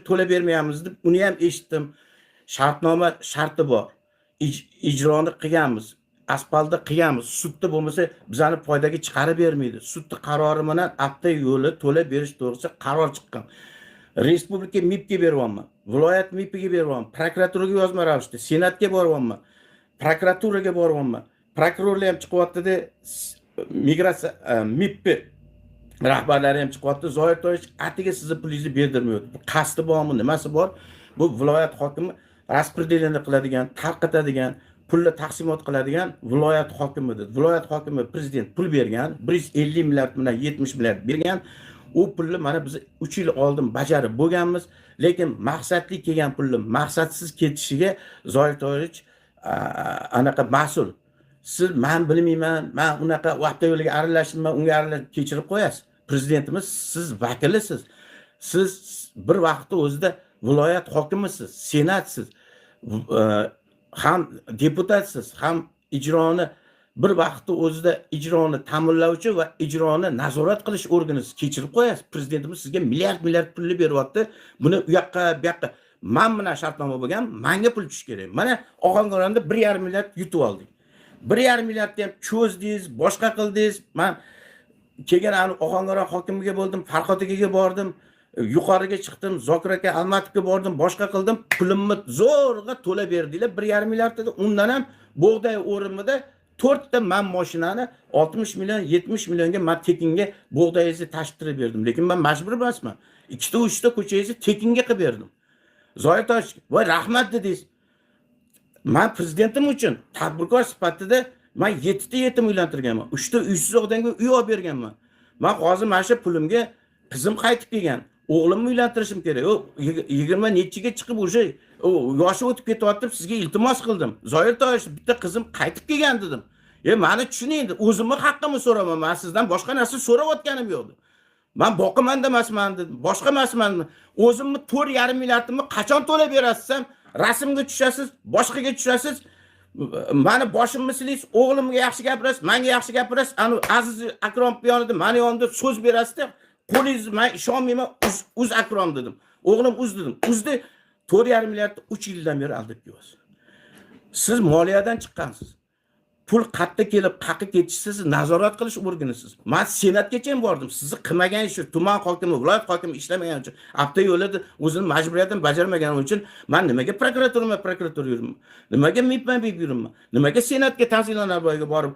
to'lab bermayapmiz deb uni ham eshitdim. Shartnoma sharti bor. Ijroni qilganmiz. Asfaltda qilganmiz. Sudda bo'lmasa bizani foydaga chiqarib bermaydi. Sudning qarori bilan hafta yo'li to'lab berish to'g'risida qaror chiqqan. Respublika MIPga beryapman. Viloyat MIPga beryapman. Prokuraturaga yozma ravishda, senatga boryapman. Prokuraturaga boryapman. Prokurorlar ham chiqyapti-da, migratsiya MIP rahbarlari ham chiqyapti. Zoir To'yich atiga sizni pulingizni berdirmayapti. Bu qasdi bormi, nimasi bor? Bu viloyat hokimi raspordeleniya qiladigan, tarqatadigan, pulni taqsimot qiladigan viloyat hokimidir. Viloyat hokimi prezident pul bergan, 150 milliard bilan 70 milliard bergan. U pulni mana biz 3 yil oldin bajarib bo'lganmiz, lekin maqsadli kelgan pulni maqsadsiz ketishiga Zoir To'yich anaqa mas'ul. Siz men bilmayman, men unaqa vaqtda yo'liga aralashmayman, unga aralashib kechirib qo'yasiz. Prezidentimiz siz vakilisiz. Siz bir vaqtda o'zida viloyat hokimisiz, senatsiz, ham deputatsiz, ham ijroni bir vaqtda o'zida ijroni ta'minlovchi va ijroni nazorat qilish organisiz. Kechirib qo'yasiz. Prezidentimiz sizga milliard pulni beryapti. Buni u yoqqa, bu yoqqa men bilan shartnoma bo'lgan, menga pul tush kerak. Mana Ohangaronda 1,5 milliard yutib oldik. 1,5 milliardni ham cho'zdingiz, boshqa qildingiz. Men kelgan Ohangaron hokimiga bo'ldim, Farhod akaga bordim, yuqoriga chiqdim, Zokir aka Almatovga bordim, boshqa qildim. Pulimni zo'rg'a to'lab berdilar. 1,5 milliard dedi. Undan ham bug'doy o'rimida 4 ta men mashinani 60 million, 70 millionga men tekinga bug'doyingizni tashtirib berdim. Lekin men majbur emasman. 2 ta 3 ta ko'changizni tekinga qilib berdim. Zoir To'yich, "Voy rahmat" dedingiz. Men prezidentim uchun tadbirkor sifatida men 7 ta yetim uylantirganman. 3 ta uysiz odamga uy olib berganman. Men hozir mana shu pulimga qizim qaytib kelgan. O'g'limni uylantirishim kerak. O 20 nechiga chiqib o'sha yoshi o'tib ketyapti, sizga iltimos qildim. Zoir To'yich, bitta qizim qaytib kelgan dedim. Meni tushuning, o'zimni haqqimni so'raman. Men sizdan boshqa narsa so'rayotganim yo'qdi. Men boqaman demasman dedim. Boshqa emasman. O'zimni 4,5 milliardimni qachon to'lab berasizsam, rasmga tushasiz, boshqaga tushasiz. Meni boshimni silaysiz, o'g'limga yaxshi gapirasiz, menga yaxshi gapirasiz. Aziz Akrom yonida meni yonida so'z berasiz. Qo'lingiz, men ishonmayman, uz Akrom dedim. O'g'lim uz dedim. Uzdi 4,5 milliard 3 yildan beri aldab kelyapsiz. Siz moliyadan chiqqansiz. Pul qayerda kelib, qayerga ketishsiz, siz nazorat qilish organisiz. Men senatgacha ham bordim. Sizni qilmagan ish, tuman hokimi, viloyat hokimi ishlamagani uchun, hafta yo'lida o'zining majburiyatini bajarmagani uchun men nimaga prokuratura yuraman? Nimaga MIP yuraman? Nimaga senatga Tanzila Norboyevga borib